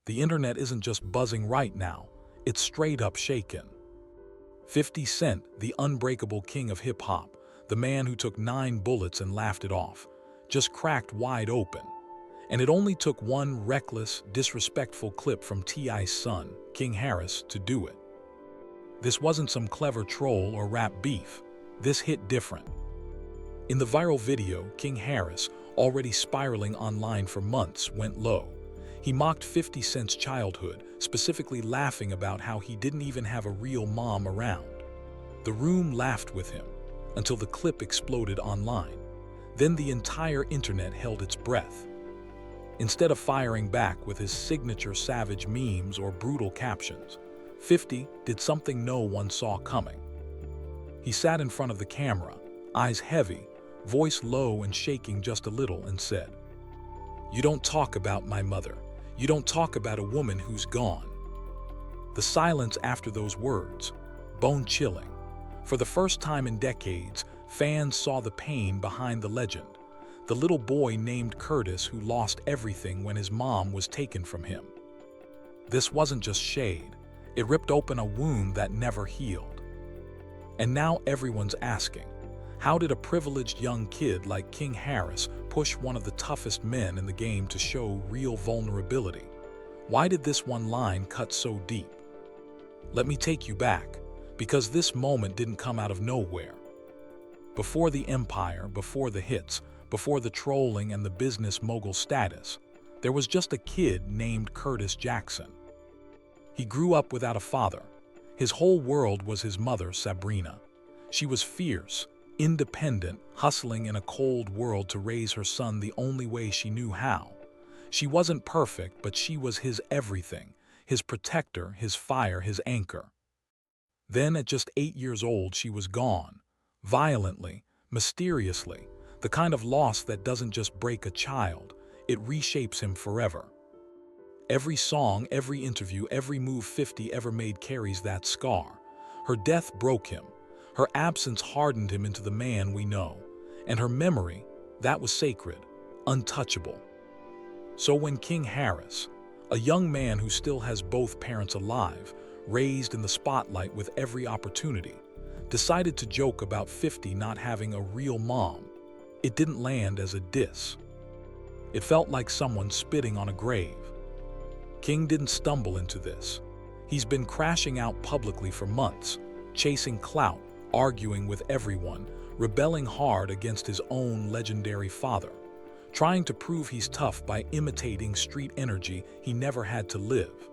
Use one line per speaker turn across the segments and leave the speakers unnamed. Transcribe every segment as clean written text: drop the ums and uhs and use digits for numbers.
The internet isn't just buzzing right now, it's straight up shaken. 50 Cent, the unbreakable king of hip-hop, the man who took 9 bullets and laughed it off, just cracked wide open. And it only took one reckless, disrespectful clip from T.I.'s son, King Harris, to do it. This wasn't some clever troll or rap beef. This hit different. In the viral video, King Harris, already spiraling online for months, went low. He mocked 50 Cent's childhood, specifically laughing about how he didn't even have a real mom around. The room laughed with him, until the clip exploded online. Then the entire internet held its breath. Instead of firing back with his signature savage memes or brutal captions, 50 did something no one saw coming. He sat in front of the camera, eyes heavy, voice low and shaking just a little, and said, "You don't talk about my mother. You don't talk about a woman who's gone." The silence after those words, bone-chilling. For the first time in decades, fans saw the pain behind the legend. The little boy named Curtis who lost everything when his mom was taken from him. This wasn't just shade. It ripped open a wound that never healed. And now everyone's asking, how did a privileged young kid like King Harris push one of the toughest men in the game to show real vulnerability? Why did this one line cut so deep? Let me take you back, because this moment didn't come out of nowhere. Before the empire, before the hits, before the trolling and the business mogul status, there was just a kid named Curtis Jackson. He grew up without a father. His whole world was his mother, Sabrina. She was fierce, independent, hustling in a cold world to raise her son the only way she knew how. She wasn't perfect, but she was his everything, his protector, his fire, his anchor. Then at just 8 years old, she was gone, violently, mysteriously, the kind of loss that doesn't just break a child, it reshapes him forever. Every song, every interview, every move 50 ever made carries that scar. Her death broke him. Her absence hardened him into the man we know. And her memory, that was sacred, untouchable. So when King Harris, a young man who still has both parents alive, raised in the spotlight with every opportunity, decided to joke about 50 not having a real mom, it didn't land as a diss. It felt like someone spitting on a grave. King didn't stumble into this. He's been crashing out publicly for months, chasing clout, arguing with everyone, rebelling hard against his own legendary father, trying to prove he's tough by imitating street energy he never had to live.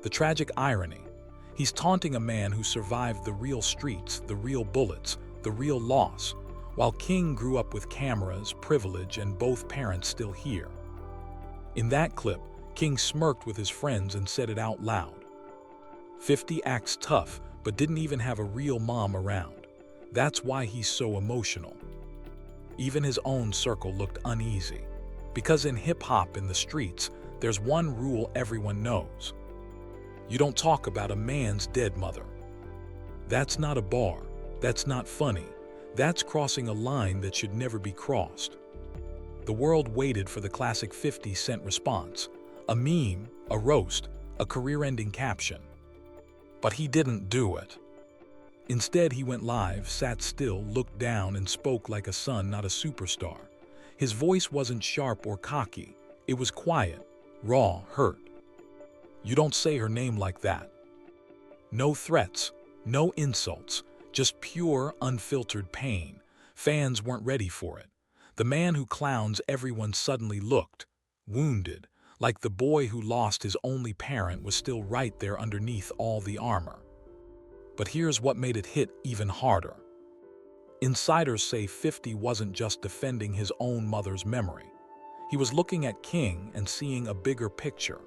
The tragic irony, he's taunting a man who survived the real streets, the real bullets, the real loss, while King grew up with cameras, privilege, and both parents still here. In that clip, King smirked with his friends and said it out loud. 50 acts tough, but didn't even have a real mom around. That's why he's so emotional. Even his own circle looked uneasy. Because in hip-hop, in the streets, there's one rule everyone knows. You don't talk about a man's dead mother. That's not a bar. That's not funny. That's crossing a line that should never be crossed. The world waited for the classic 50 Cent response. A meme, a roast, a career-ending caption. But he didn't do it. Instead, he went live, sat still, looked down, and spoke like a son, not a superstar. His voice wasn't sharp or cocky. It was quiet, raw, hurt. You don't say her name like that. No threats, no insults, just pure, unfiltered pain. Fans weren't ready for it. The man who clowns everyone suddenly looked wounded, like the boy who lost his only parent was still right there underneath all the armor. But here's what made it hit even harder. Insiders say 50 wasn't just defending his own mother's memory. He was looking at King and seeing a bigger picture.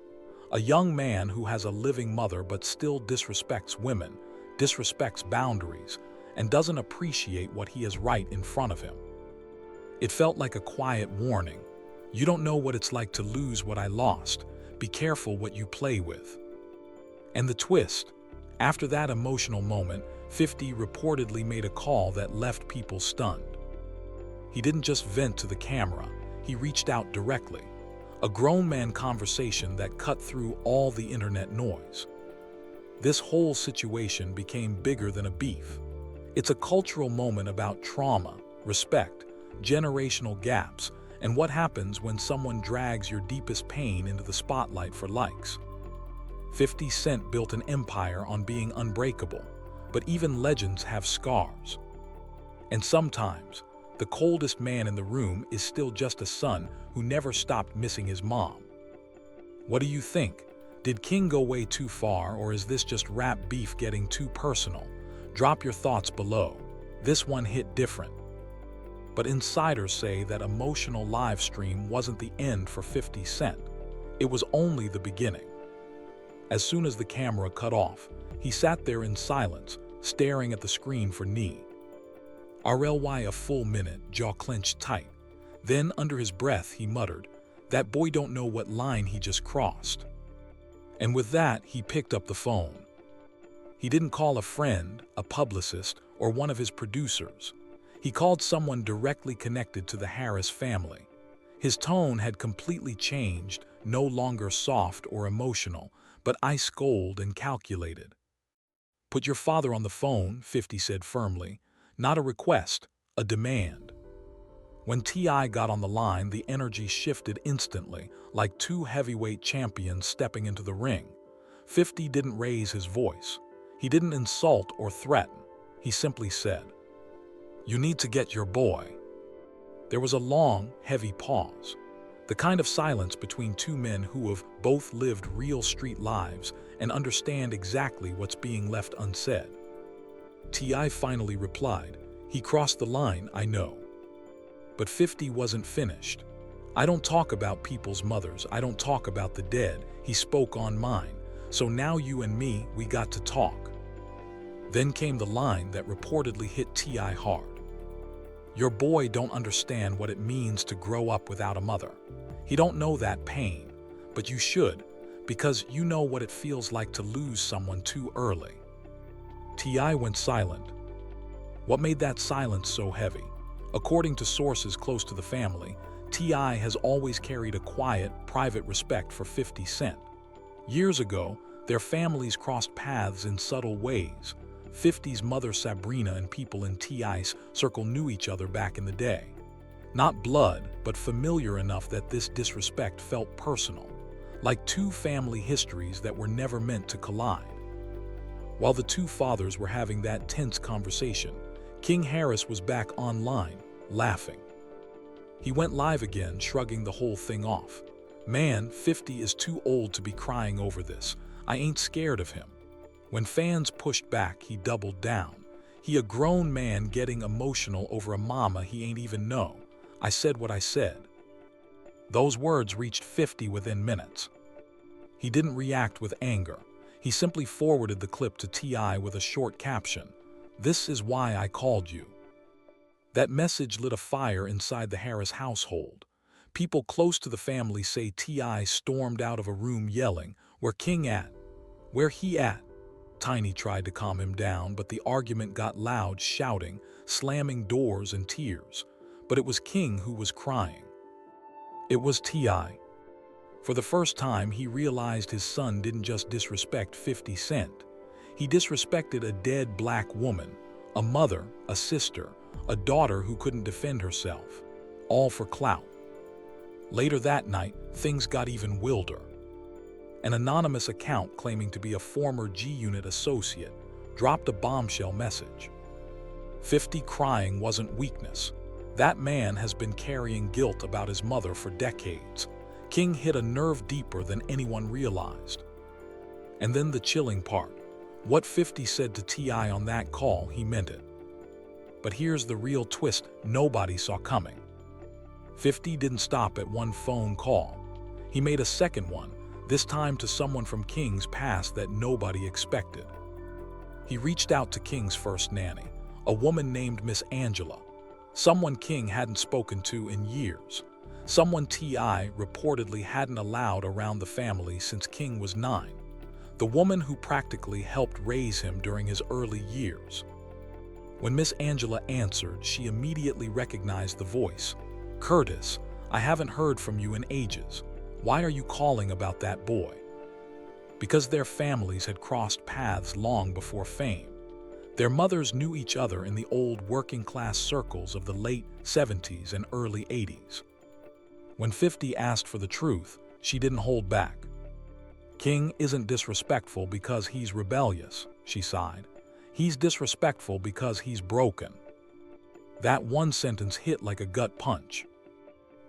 A young man who has a living mother but still disrespects women, disrespects boundaries, and doesn't appreciate what he has right in front of him. It felt like a quiet warning. You don't know what it's like to lose what I lost. Be careful what you play with. And the twist, after that emotional moment, 50 reportedly made a call that left people stunned. He didn't just vent to the camera, he reached out directly. A grown man conversation that cut through all the internet noise. This whole situation became bigger than a beef. It's a cultural moment about trauma, respect, generational gaps, and what happens when someone drags your deepest pain into the spotlight for likes. 50 Cent built an empire on being unbreakable, but even legends have scars. And sometimes, the coldest man in the room is still just a son who never stopped missing his mom. What do you think? Did King go way too far, or is this just rap beef getting too personal? Drop your thoughts below. This one hit different. But insiders say that emotional live stream wasn't the end for 50 Cent. It was only the beginning. As soon as the camera cut off, he sat there in silence, staring at the screen for Knee. RLY a full minute, jaw clenched tight. Then, under his breath, he muttered, "That boy don't know what line he just crossed." And with that, he picked up the phone. He didn't call a friend, a publicist, or one of his producers. He called someone directly connected to the Harris family. His tone had completely changed, no longer soft or emotional, but ice cold and calculated. "Put your father on the phone," 50 said firmly. "Not a request, a demand." When T.I. got on the line, the energy shifted instantly, like two heavyweight champions stepping into the ring. 50 didn't raise his voice. He didn't insult or threaten. He simply said, "You need to get your boy." There was a long, heavy pause, the kind of silence between two men who have both lived real street lives and understand exactly what's being left unsaid. T.I. finally replied, "He crossed the line, I know." But 50 wasn't finished. "I don't talk about people's mothers. I don't talk about the dead. He spoke on mine. So now you and me, we got to talk." Then came the line that reportedly hit T.I. hard. "Your boy don't understand what it means to grow up without a mother. He don't know that pain, but you should, because you know what it feels like to lose someone too early." T.I. went silent. What made that silence so heavy? According to sources close to the family, T.I. has always carried a quiet, private respect for 50 Cent. Years ago, their families crossed paths in subtle ways. 50's mother Sabrina and people in T.I.'s circle knew each other back in the day. Not blood, but familiar enough that this disrespect felt personal, like two family histories that were never meant to collide. While the two fathers were having that tense conversation, King Harris was back online, laughing. He went live again, shrugging the whole thing off. "Man, 50 is too old to be crying over this. I ain't scared of him." When fans pushed back, he doubled down. "He a grown man getting emotional over a mama he ain't even know. I said what I said." Those words reached 50 within minutes. He didn't react with anger. He simply forwarded the clip to T.I. with a short caption, "This is why I called you." That message lit a fire inside the Harris household. People close to the family say T.I. stormed out of a room yelling, "Where King at? Where he at?" Tiny tried to calm him down, but the argument got loud, shouting, slamming doors and tears. But it was King who was crying. It was T.I. For the first time, he realized his son didn't just disrespect 50 Cent. He disrespected a dead black woman, a mother, a sister, a daughter who couldn't defend herself, all for clout. Later that night, things got even wilder. An anonymous account claiming to be a former G-Unit associate dropped a bombshell message. 50 crying wasn't weakness. That man has been carrying guilt about his mother for decades. King hit a nerve deeper than anyone realized. And then the chilling part. What 50 said to T.I. on that call, he meant it. But here's the real twist nobody saw coming. 50 didn't stop at one phone call. He made a second one, this time to someone from King's past that nobody expected. He reached out to King's first nanny, a woman named Miss Angela, someone King hadn't spoken to in years. Someone T.I. reportedly hadn't allowed around the family since King was 9. The woman who practically helped raise him during his early years. When Miss Angela answered, she immediately recognized the voice. "Curtis, I haven't heard from you in ages. Why are you calling about that boy? Because their families had crossed paths long before fame. Their mothers knew each other in the old working-class circles of the late 70s and early 80s. When 50 asked for the truth, she didn't hold back. King isn't disrespectful because he's rebellious, she sighed. He's disrespectful because he's broken. That one sentence hit like a gut punch.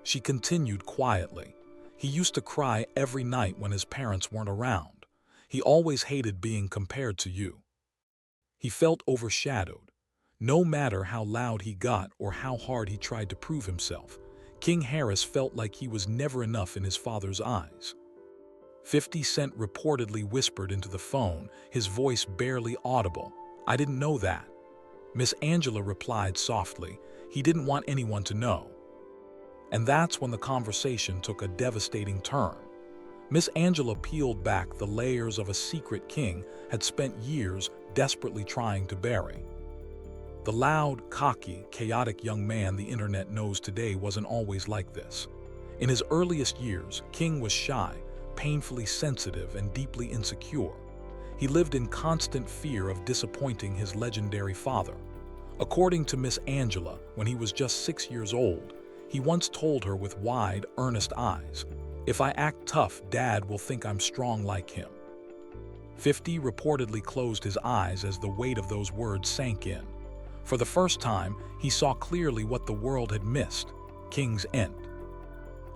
She continued quietly. He used to cry every night when his parents weren't around. He always hated being compared to you. He felt overshadowed. No matter how loud he got or how hard he tried to prove himself, King Harris felt like he was never enough in his father's eyes. 50 Cent reportedly whispered into the phone, his voice barely audible. "I didn't know that." Miss Angela replied softly, "He didn't want anyone to know." And that's when the conversation took a devastating turn. Miss Angela peeled back the layers of a secret King had spent years desperately trying to bury. The loud, cocky, chaotic young man the internet knows today wasn't always like this. In his earliest years, King was shy, painfully sensitive, and deeply insecure. He lived in constant fear of disappointing his legendary father. According to Miss Angela, when he was just 6 years old, he once told her with wide, earnest eyes, "If I act tough, Dad will think I'm strong like him." 50 reportedly closed his eyes as the weight of those words sank in. For the first time, he saw clearly what the world had missed: King's end.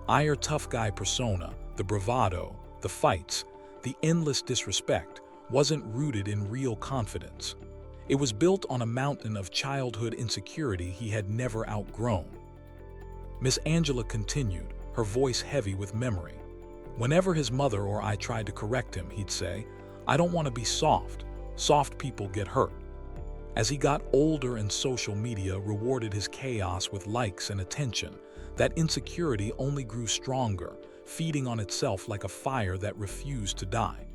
Our tough guy persona, the bravado, the fights, the endless disrespect, wasn't rooted in real confidence. It was built on a mountain of childhood insecurity he had never outgrown. Miss Angela continued, her voice heavy with memory. Whenever his mother or I tried to correct him, he'd say, "I don't want to be soft. Soft people get hurt." As he got older and social media rewarded his chaos with likes and attention, that insecurity only grew stronger, feeding on itself like a fire that refused to die.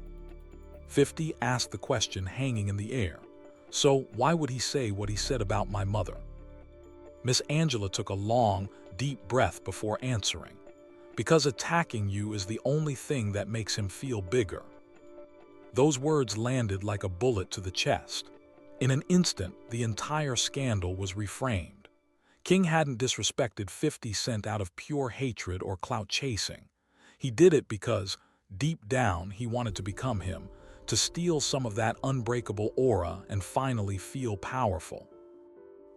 50 asked the question hanging in the air. "So why would he say what he said about my mother?" Miss Angela took a long, deep breath before answering. "Because attacking you is the only thing that makes him feel bigger." Those words landed like a bullet to the chest. In an instant, the entire scandal was reframed. King hadn't disrespected 50 Cent out of pure hatred or clout chasing. He did it because, deep down, he wanted to become him, to steal some of that unbreakable aura and finally feel powerful.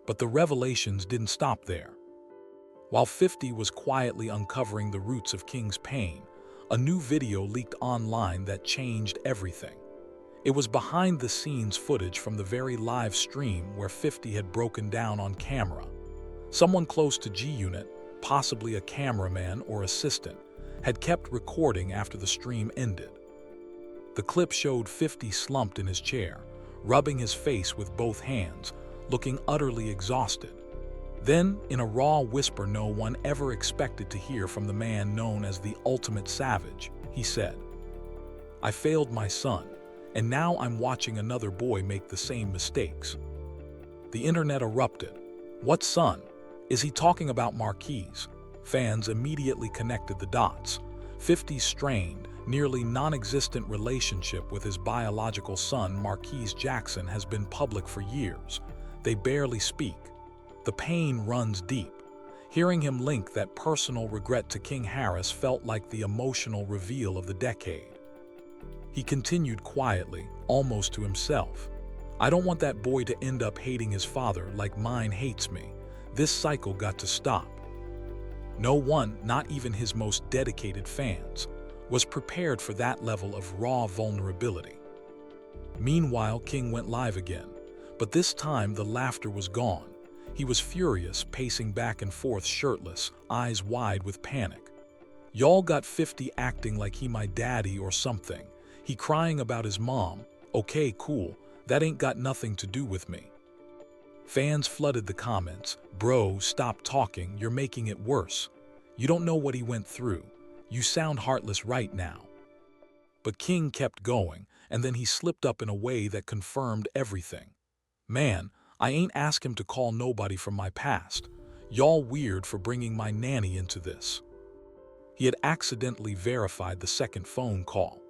But the revelations didn't stop there. While 50 was quietly uncovering the roots of King's pain, a new video leaked online that changed everything. It was behind-the-scenes footage from the very live stream where 50 had broken down on camera. Someone close to G-Unit, possibly a cameraman or assistant, had kept recording after the stream ended. The clip showed 50 slumped in his chair, rubbing his face with both hands, looking utterly exhausted. Then, in a raw whisper no one ever expected to hear from the man known as the ultimate savage, he said, "I failed my son, and now I'm watching another boy make the same mistakes." The internet erupted. "What son? Is he talking about Marquise?" Fans immediately connected the dots. 50's strained, nearly non-existent relationship with his biological son Marquise Jackson has been public for years. They barely speak. The pain runs deep. Hearing him link that personal regret to King Harris felt like the emotional reveal of the decade. He continued quietly, almost to himself. "I don't want that boy to end up hating his father like mine hates me. This cycle got to stop." No one, not even his most dedicated fans, was prepared for that level of raw vulnerability. Meanwhile, King went live again, but this time the laughter was gone. He was furious, pacing back and forth shirtless, eyes wide with panic. "Y'all got 50 acting like he my daddy or something. He crying about his mom. Okay, cool, that ain't got nothing to do with me." Fans flooded the comments. "Bro, stop talking, you're making it worse. You don't know what he went through. You sound heartless right now." But King kept going, and then he slipped up in a way that confirmed everything. "Man, I ain't asked him to call nobody from my past. Y'all weird for bringing my nanny into this." He had accidentally verified the second phone call.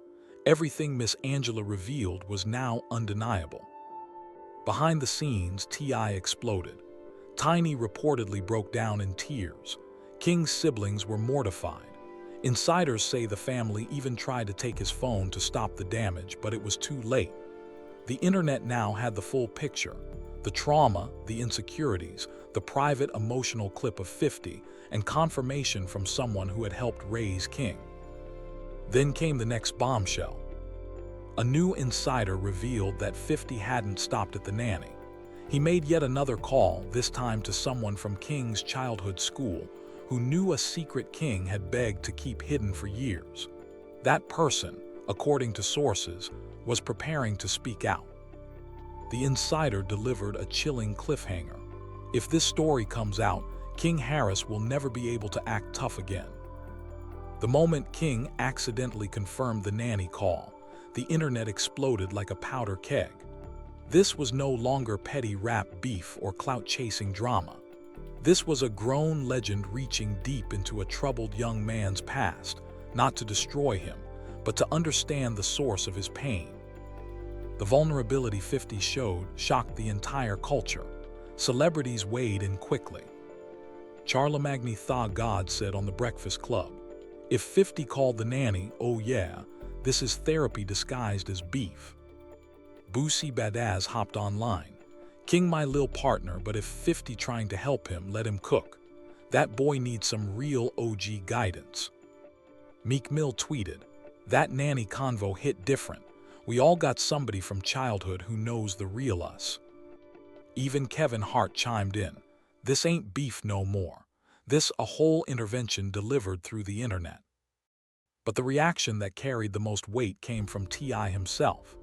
Everything Miss Angela revealed was now undeniable. Behind the scenes, T.I. exploded. Tiny reportedly broke down in tears. King's siblings were mortified. Insiders say the family even tried to take his phone to stop the damage, but it was too late. The internet now had the full picture. The trauma, the insecurities, the private emotional clip of 50, and confirmation from someone who had helped raise King. Then came the next bombshell. A new insider revealed that 50 hadn't stopped at the nanny. He made yet another call, this time to someone from King's childhood school, who knew a secret King had begged to keep hidden for years. That person, according to sources, was preparing to speak out. The insider delivered a chilling cliffhanger. If this story comes out, King Harris will never be able to act tough again. The moment King accidentally confirmed the nanny call, the internet exploded like a powder keg. This was no longer petty rap beef or clout-chasing drama. This was a grown legend reaching deep into a troubled young man's past, not to destroy him, but to understand the source of his pain. The vulnerability 50 showed shocked the entire culture. Celebrities weighed in quickly. Charlemagne Tha God said on The Breakfast Club, "If 50 called the nanny, oh yeah, this is therapy disguised as beef." Boosie Badazz hopped online. "King my lil partner, but if 50 trying to help him, let him cook. That boy needs some real OG guidance." Meek Mill tweeted, "That nanny convo hit different. We all got somebody from childhood who knows the real us." Even Kevin Hart chimed in, "This ain't beef no more. This a whole intervention delivered through the internet." But the reaction that carried the most weight came from T.I. himself.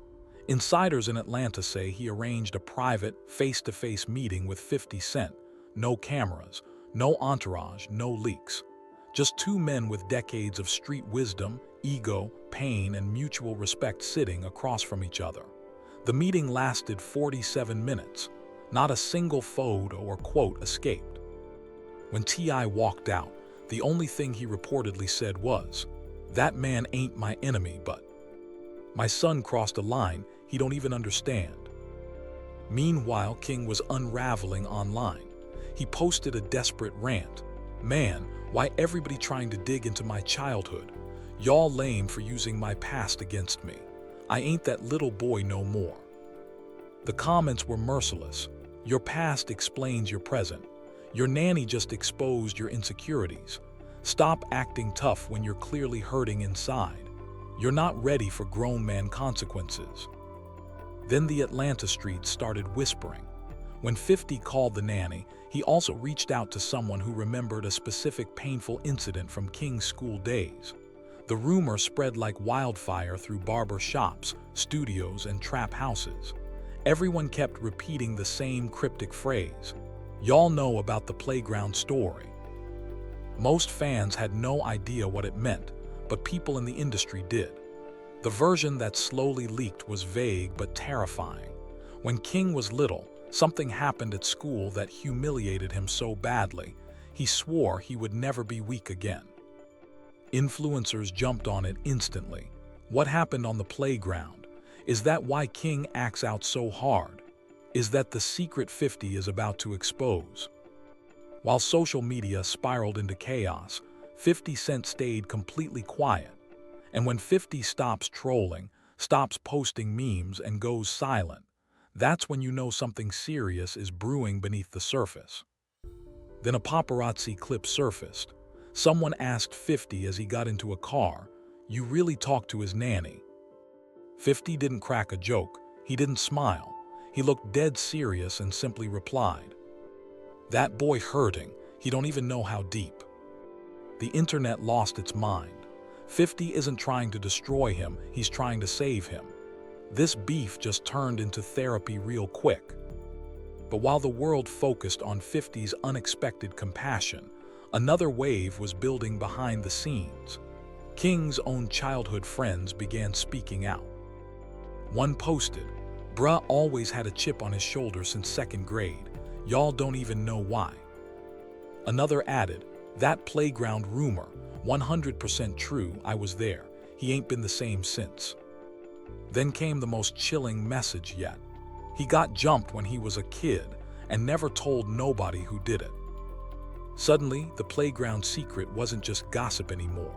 Insiders in Atlanta say he arranged a private, face-to-face meeting with 50 Cent. No cameras, no entourage, no leaks. Just two men with decades of street wisdom, ego, pain, and mutual respect sitting across from each other. The meeting lasted 47 minutes. Not a single photo or quote escaped. When T.I. walked out, the only thing he reportedly said was, "That man ain't my enemy, but my son crossed a line he don't even understand." Meanwhile, King was unraveling online. He posted a desperate rant. "Man, why everybody trying to dig into my childhood? Y'all lame for using my past against me. I ain't that little boy no more." The comments were merciless. "Your past explains your present. Your nanny just exposed your insecurities. Stop acting tough when you're clearly hurting inside. You're not ready for grown man consequences." Then the Atlanta streets started whispering. When 50 called the nanny, he also reached out to someone who remembered a specific painful incident from King's school days. The rumor spread like wildfire through barber shops, studios, and trap houses. Everyone kept repeating the same cryptic phrase, "Y'all know about the playground story." Most fans had no idea what it meant, but people in the industry did. The version that slowly leaked was vague but terrifying. When King was little, something happened at school that humiliated him so badly, he swore he would never be weak again. Influencers jumped on it instantly. What happened on the playground? Is that why King acts out so hard? Is that the secret 50 is about to expose? While social media spiraled into chaos, 50 Cent stayed completely quiet. And when 50 stops trolling, stops posting memes, and goes silent, that's when you know something serious is brewing beneath the surface. Then a paparazzi clip surfaced. Someone asked 50 as he got into a car, "You really talked to his nanny?" 50 didn't crack a joke. He didn't smile. He looked dead serious and simply replied, "That boy hurting, he don't even know how deep." The internet lost its mind. 50 isn't trying to destroy him, he's trying to save him. This beef just turned into therapy real quick. But while the world focused on 50's unexpected compassion, another wave was building behind the scenes. King's own childhood friends began speaking out. One posted, "Bruh always had a chip on his shoulder since second grade. Y'all don't even know why." Another added, "That playground rumor, 100% true, I was there. He ain't been the same since. Then came the most chilling message yet. He got jumped when he was a kid and never told nobody who did it. Suddenly, the playground secret wasn't just gossip anymore.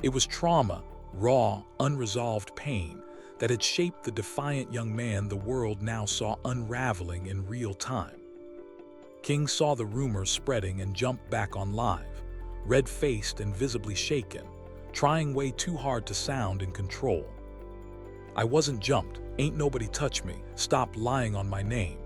It was trauma, raw, unresolved pain that had shaped the defiant young man the world now saw unraveling in real time. King saw the rumors spreading and jumped back on live, red-faced and visibly shaken, trying way too hard to sound in control. I wasn't jumped, ain't nobody touch me, stop lying on my name.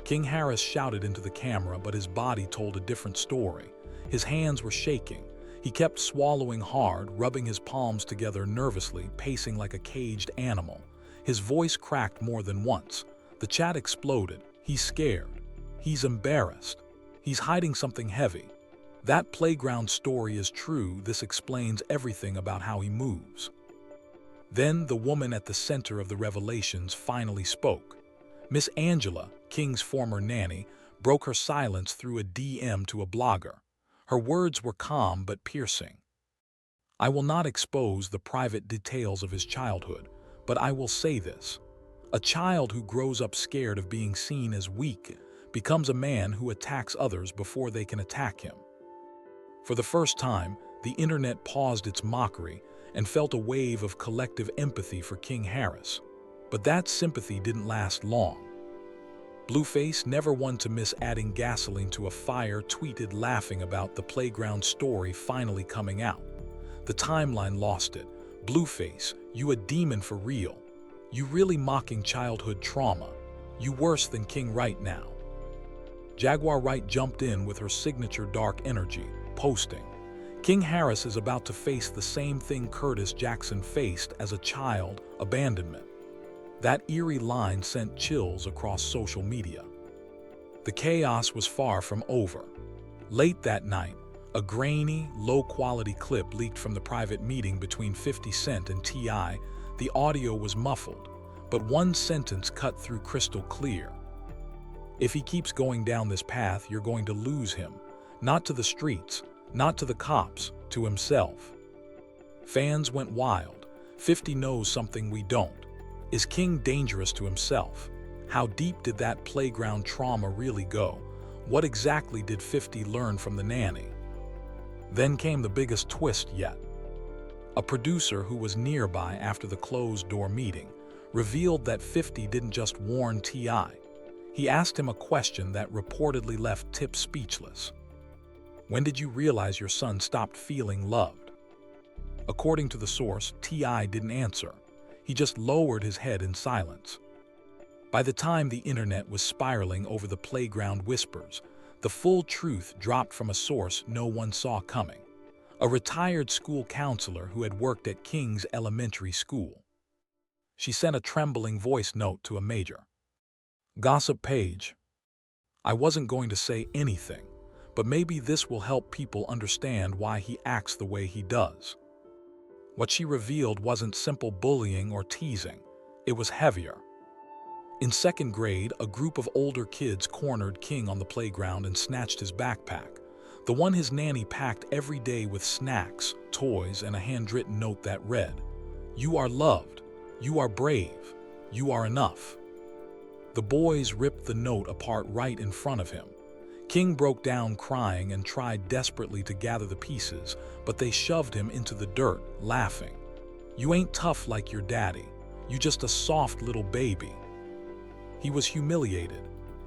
King Harris shouted into the camera, but his body told a different story. His hands were shaking. He kept swallowing hard, rubbing his palms together nervously, pacing like a caged animal. His voice cracked more than once. The chat exploded. He's scared. He's embarrassed. He's hiding something heavy. That playground story is true. This explains everything about how he moves. Then the woman at the center of the revelations finally spoke. Miss Angela, King's former nanny, broke her silence through a DM to a blogger. Her words were calm but piercing. I will not expose the private details of his childhood, but I will say this. A child who grows up scared of being seen as weak becomes a man who attacks others before they can attack him. For the first time, the internet paused its mockery and felt a wave of collective empathy for King Harris. But that sympathy didn't last long. Blueface, never one to miss adding gasoline to a fire, tweeted laughing about the playground story finally coming out. The timeline lost it. Blueface, you a demon for real. You really mocking childhood trauma. You worse than King right now. Jaguar Wright jumped in with her signature dark energy, posting, King Harris is about to face the same thing Curtis Jackson faced as a child, abandonment. That eerie line sent chills across social media. The chaos was far from over. Late that night, a grainy, low-quality clip leaked from the private meeting between 50 Cent and T.I. The audio was muffled, but one sentence cut through crystal clear. If he keeps going down this path, you're going to lose him. Not to the streets, not to the cops, to himself. Fans went wild. 50 knows something we don't. Is King dangerous to himself? How deep did that playground trauma really go? What exactly did 50 learn from the nanny? Then came the biggest twist yet. A producer who was nearby after the closed-door meeting revealed that 50 didn't just warn T.I. He asked him a question that reportedly left Tip speechless. When did you realize your son stopped feeling loved? According to the source, T.I. didn't answer. He just lowered his head in silence. By the time the internet was spiraling over the playground whispers, the full truth dropped from a source no one saw coming. A retired school counselor who had worked at King's elementary school. She sent a trembling voice note to a major. Gossip page. I wasn't going to say anything, but maybe this will help people understand why he acts the way he does. What she revealed wasn't simple bullying or teasing. It was heavier. In second grade, a group of older kids cornered King on the playground and snatched his backpack, the one his nanny packed every day with snacks, toys, and a handwritten note that read, "You are loved. You are brave. You are enough." The boys ripped the note apart right in front of him. King broke down crying and tried desperately to gather the pieces, but they shoved him into the dirt, laughing. "You ain't tough like your daddy. You just a soft little baby." He was humiliated.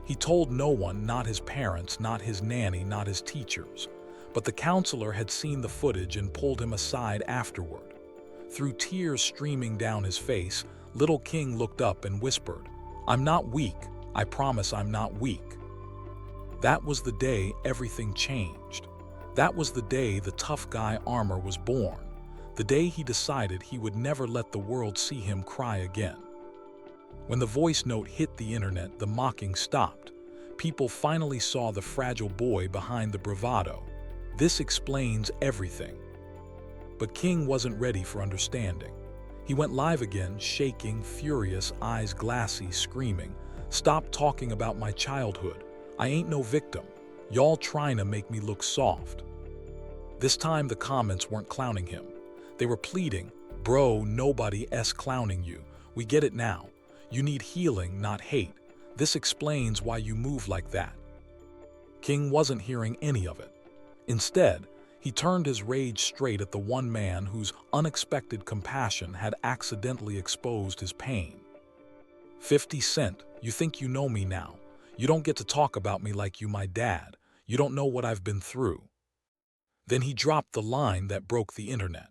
He told no one, not his parents, not his nanny, not his teachers. But the counselor had seen the footage and pulled him aside afterward. Through tears streaming down his face, little King looked up and whispered, "I'm not weak. I promise I'm not weak." That was the day everything changed. That was the day the tough guy armor was born. The day he decided he would never let the world see him cry again. When the voice note hit the internet, the mocking stopped. People finally saw the fragile boy behind the bravado. This explains everything. But King wasn't ready for understanding. He went live again, shaking, furious, eyes glassy, screaming, "Stop talking about my childhood. I ain't no victim. Y'all trying to make me look soft." This time the comments weren't clowning him. They were pleading, "Bro, nobody's clowning you. We get it now. You need healing, not hate. This explains why you move like that." King wasn't hearing any of it. Instead, he turned his rage straight at the one man whose unexpected compassion had accidentally exposed his pain. 50 Cent, you think you know me now. You don't get to talk about me like you my dad. You don't know what I've been through. Then he dropped the line that broke the internet.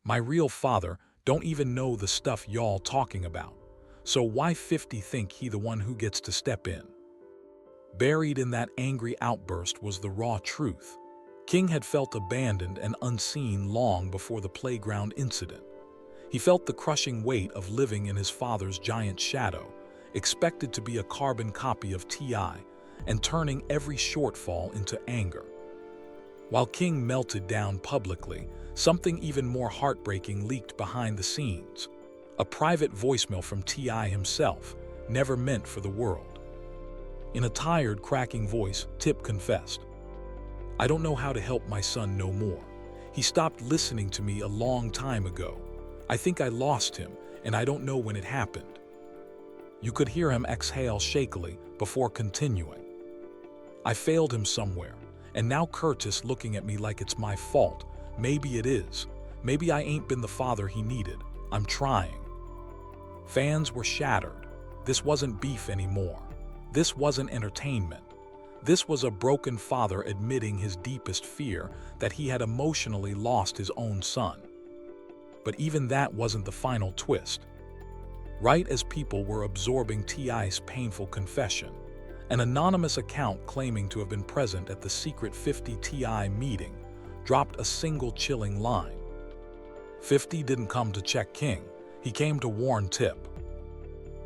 My real father don't even know the stuff y'all talking about. So why 50 think he the one who gets to step in? Buried in that angry outburst was the raw truth. King had felt abandoned and unseen long before the playground incident. He felt the crushing weight of living in his father's giant shadow, expected to be a carbon copy of T.I., and turning every shortfall into anger. While King melted down publicly, something even more heartbreaking leaked behind the scenes. A private voicemail from T.I. himself, never meant for the world. In a tired, cracking voice, Tip confessed, "I don't know how to help my son no more. He stopped listening to me a long time ago. I think I lost him, and I don't know when it happened." You could hear him exhale shakily before continuing. "I failed him somewhere, and now Curtis looking at me like it's my fault. Maybe it is. Maybe I ain't been the father he needed. I'm trying." Fans were shattered. This wasn't beef anymore. This wasn't entertainment. This was a broken father admitting his deepest fear, that he had emotionally lost his own son. But even that wasn't the final twist. Right as people were absorbing T.I.'s painful confession, an anonymous account claiming to have been present at the secret 50 T.I. meeting dropped a single chilling line. 50 didn't come to check King, he came to warn Tip.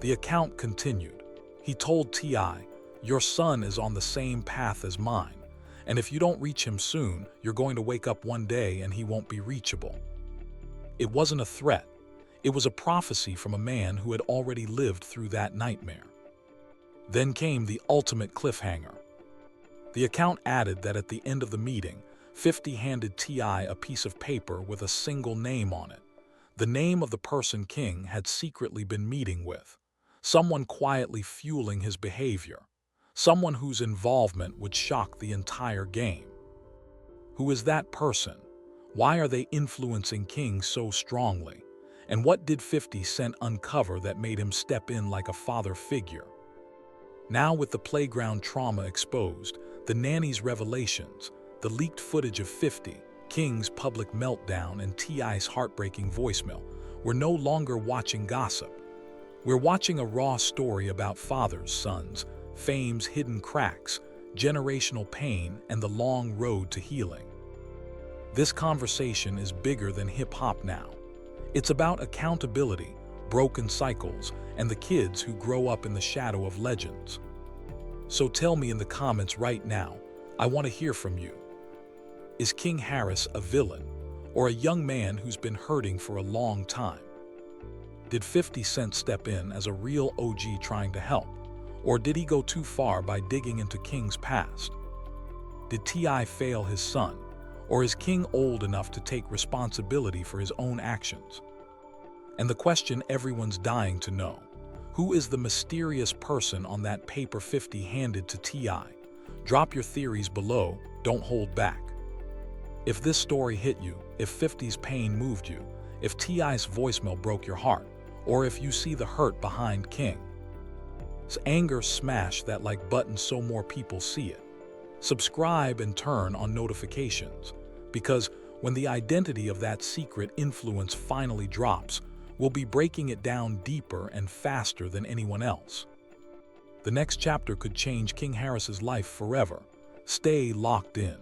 The account continued. He told T.I., "Your son is on the same path as mine, and if you don't reach him soon, you're going to wake up one day and he won't be reachable." It wasn't a threat. It was a prophecy from a man who had already lived through that nightmare. Then came the ultimate cliffhanger. The account added that at the end of the meeting, 50 handed T.I. a piece of paper with a single name on it, the name of the person King had secretly been meeting with, someone quietly fueling his behavior, someone whose involvement would shock the entire game. Who is that person? Why are they influencing King so strongly? And what did 50 Cent uncover that made him step in like a father figure? Now with the playground trauma exposed, the nanny's revelations, the leaked footage of 50, King's public meltdown, and T.I.'s heartbreaking voicemail, we're no longer watching gossip. We're watching a raw story about fathers, sons, fame's hidden cracks, generational pain, and the long road to healing. This conversation is bigger than hip-hop now. It's about accountability, broken cycles, and the kids who grow up in the shadow of legends. So tell me in the comments right now, I want to hear from you. Is King Harris a villain, or a young man who's been hurting for a long time? Did 50 Cent step in as a real OG trying to help, or did he go too far by digging into King's past? Did T.I. fail his son, or is King old enough to take responsibility for his own actions? And the question everyone's dying to know, who is the mysterious person on that paper 50 handed to T.I.? Drop your theories below, don't hold back. If this story hit you, if 50's pain moved you, if T.I.'s voicemail broke your heart, or if you see the hurt behind King's anger, smash that like button so more people see it. Subscribe and turn on notifications, because when the identity of that secret influence finally drops, we'll be breaking it down deeper and faster than anyone else. The next chapter could change King Harris's life forever. Stay locked in.